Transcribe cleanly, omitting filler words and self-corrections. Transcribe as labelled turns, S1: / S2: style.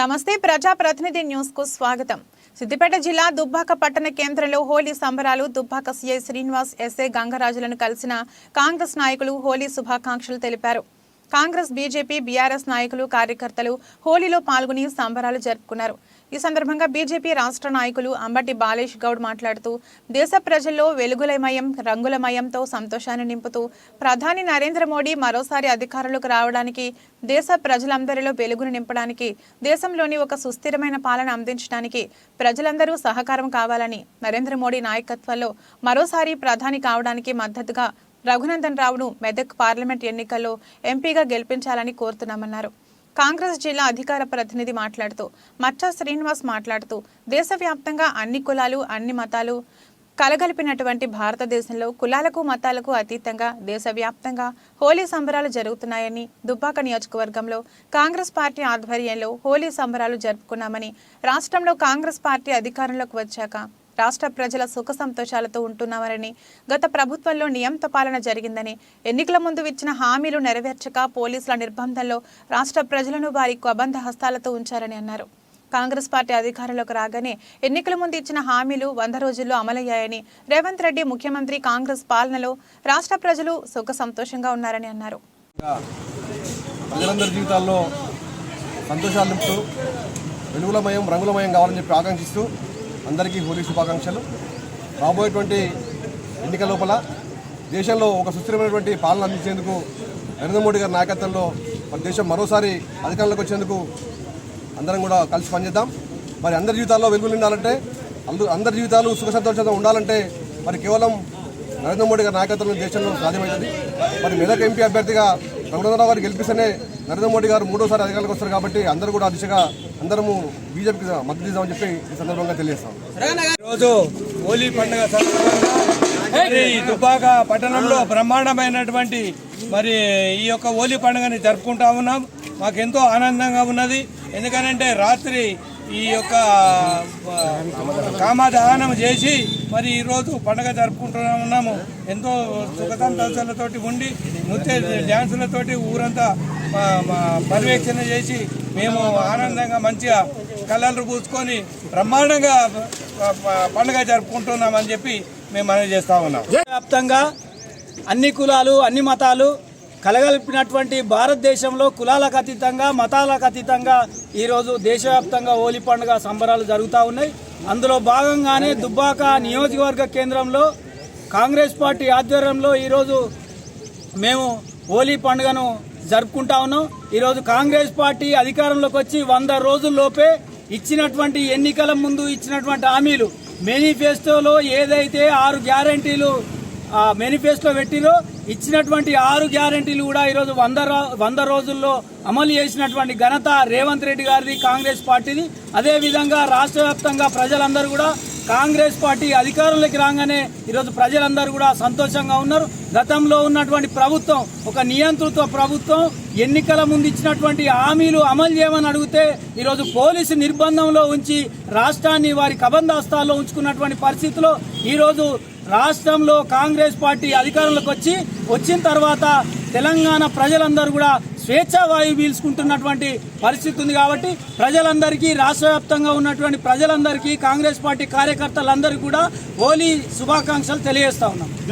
S1: నమస్తే ప్రజాప్రతినిధి న్యూస్ కు స్వాగతం. సిద్దిపేట జిల్లా దుబ్బాక పట్టణ కేంద్రంలో హోలీ సంబరాలు. దుబ్బాక సీఐ శ్రీనివాస్, ఎస్ఐ గంగరాజులను కలిసిన కాంగ్రెస్ నాయకులు హోలీ శుభాకాంక్షలు తెలిపారు. కాంగ్రెస్, బీజేపీ, బీఆర్ఎస్ నాయకులు, కార్యకర్తలు హోలీలో పాల్గొని సంబరాలు జరుపుకున్నారు. ఈ సందర్భంగా బీజేపీ రాష్ట్ర నాయకులు అంబటి బాలేష్ గౌడ్ మాట్లాడుతూ దేశ ప్రజల్లో వెలుగులమయం, రంగులమయంతో సంతోషాన్ని నింపుతూ ప్రధాని నరేంద్ర మోడీ మరోసారి అధికారంలోకి రావడానికి, దేశ ప్రజలందరిలో వెలుగును నింపడానికి, దేశంలోని ఒక సుస్థిరమైన పాలన అందించడానికి ప్రజలందరూ సహకారం కావాలని, నరేంద్ర మోడీ నాయకత్వంలో మరోసారి ప్రధాని కావడానికి మద్దతుగా రఘునందన్ రావును మెదక్ పార్లమెంట్ ఎన్నికల్లో ఎంపీగా గెలిపించాలని కోరుతున్నామన్నారు. కాంగ్రెస్ జిల్లా అధికార ప్రతినిధి మాట్లాడుతూ మచ్చా శ్రీనివాస్ మాట్లాడుతూ దేశవ్యాప్తంగా అన్ని కులాలు, అన్ని మతాలు కలగలిపినటువంటి భారతదేశంలో కులాలకు, మతాలకు అతీతంగా దేశవ్యాప్తంగా హోలీ సంబరాలు జరుగుతున్నాయని, దుబ్బాక నియోజకవర్గంలో కాంగ్రెస్ పార్టీ ఆధ్వర్యంలో హోలీ సంబరాలు జరుపుకున్నామని, రాష్ట్రంలో కాంగ్రెస్ పార్టీ అధికారంలోకి వచ్చాక రాష్ట్ర ప్రజల సుఖ సంతోషాలతో ఉంటున్నామని, గత ప్రభుత్వంలో నియంత పాలన జరిగిందని, ఎన్నికల ముందు ఇచ్చిన హామీలు నెరవేర్చక పోలీసుల నిర్బంధంలో రాష్ట్ర ప్రజలను వారి అబంధ హస్తాలతో ఉంచారని అన్నారు. కాంగ్రెస్ పార్టీ అధికారంలోకి రాగానే ఎన్నికల ముందు ఇచ్చిన హామీలు 100 రోజుల్లో అమలయ్యాయని, రేవంత్ రెడ్డి ముఖ్యమంత్రి, కాంగ్రెస్ పాలనలో రాష్ట్ర ప్రజలు సుఖ సంతోషంగా ఉన్నారని అన్నారు.
S2: ప్రజలందరి జీవితాల్లో సంతోషాలు నింపుతూ వెలుగులమయం, రంగులమయం కావాలని చెప్పి ఆకాంక్షిస్తూ అందరికీ హోలీ శుభాకాంక్షలు. రాబోయేటువంటి ఎన్నికల లోపల దేశంలో ఒక సుస్థిరమైనటువంటి పాలన అందించేందుకు నరేంద్ర మోడీ గారి నాయకత్వంలో మన దేశం మరోసారి అధికారంలోకి వచ్చేందుకు అందరం కూడా కలిసి పనిచేద్దాం. మరి అందరి జీవితాల్లో వెలుగులు ఉండాలంటే, అందరి జీవితాలు సుఖ సంతోషంగా ఉండాలంటే మరి కేవలం నరేంద్ర మోడీ గారి నాయకత్వంలో దేశంలో సాధ్యమవుతుంది. మరి మెదక్ ఎంపీ అభ్యర్థిగా రఘునందన్ గారు గెలిపిస్తేనే నరేంద్ర మోడీ గారు 3వ అధికారంలోకి వస్తారు. కాబట్టి అందరూ కూడా ఆ దిశగా అందరము బీజేపీకి మద్దతు ఇద్దామని చెప్పి ఈ సందర్భంగా తెలియజేస్తాం.
S3: ఈరోజు హోలీ పండుగ సందర్భంగా మరి దుబ్బాక పట్టణంలో బ్రహ్మాండమైనటువంటి మరి ఈ యొక్క హోలీ పండుగని జరుపుకుంటా ఉన్నాం. మాకెంతో ఆనందంగా ఉన్నది. ఎందుకనంటే రాత్రి ఈ యొక్క కామదహనం చేసి మరి ఈరోజు పండుగ జరుపుకుంటూ ఉన్నాము. ఎంతో సుఖసంతోషాలతోటి ఉండి నృత్య డ్యాన్సులతోటి ఊరంతా పర్యవేక్షణ చేసి మేము ఆనందంగా మంచిగా కలర్లు పూసుకొని బ్రహ్మాండంగా పండుగ జరుపుకుంటున్నామని చెప్పి మేము మనవి చేస్తా ఉన్నాం.
S4: వ్యాప్తంగా అన్ని కులాలు, అన్ని మతాలు కలగలిపినటువంటి భారతదేశంలో కులాలకు అతీతంగా, మతాలకు అతీతంగా ఈరోజు దేశవ్యాప్తంగా హోలీ పండుగ సంబరాలు జరుగుతూ ఉన్నాయి. అందులో భాగంగానే దుబ్బాక నియోజకవర్గ కేంద్రంలో కాంగ్రెస్ పార్టీ ఆధ్వర్యంలో ఈరోజు మేము హోలీ పండుగను జరుపుకుంటా ఉన్నాం. ఈరోజు కాంగ్రెస్ పార్టీ అధికారంలోకి వచ్చి 100 రోజుల్లోపే ఇచ్చినటువంటి ఎన్నికల ముందు ఇచ్చినటువంటి హామీలు, మేనిఫెస్టోలో ఏదైతే 6 గ్యారంటీలు మేనిఫెస్టో పెట్టిరో ఇచ్చినటువంటి 6 గ్యారంటీలు కూడా ఈరోజు 100 రోజుల్లో అమలు చేసినటువంటి ఘనత రేవంత్ రెడ్డి గారిది, కాంగ్రెస్ పార్టీది. అదేవిధంగా రాష్ట్ర వ్యాప్తంగా ప్రజలందరూ కూడా కాంగ్రెస్ పార్టీ అధికారంలోకి రాగానే ఈరోజు ప్రజలందరూ కూడా సంతోషంగా ఉన్నారు. గతంలో ఉన్నటువంటి ప్రభుత్వం ఒక నియంతృత్వ ప్రభుత్వం, ఎన్నికల ముందు ఇచ్చినటువంటి హామీలు అమలు చేయమని అడిగితే ఈరోజు పోలీసు నిర్బంధంలో ఉంచి రాష్ట్రాన్ని వారి కబంధాస్తాల్లో ఉంచుకున్నటువంటి పరిస్థితిలో ఈరోజు రాష్ట్రంలో కాంగ్రెస్ పార్టీ అధికారంలోకి వచ్చిన తర్వాత తెలంగాణ ప్రజలందరూ కూడా స్వేచ్ఛావాయువు పీల్చుకుంటున్నటువంటి పరిస్థితి ఉంది. కాబట్టి ప్రజలందరికీ, రాష్ట్ర వ్యాప్తంగా ఉన్నటువంటి ప్రజలందరికీ, కాంగ్రెస్ పార్టీ కార్యకర్తలందరికీ కూడా హోలీ శుభాకాంక్షలు తెలియజేస్తా ఉన్నాం.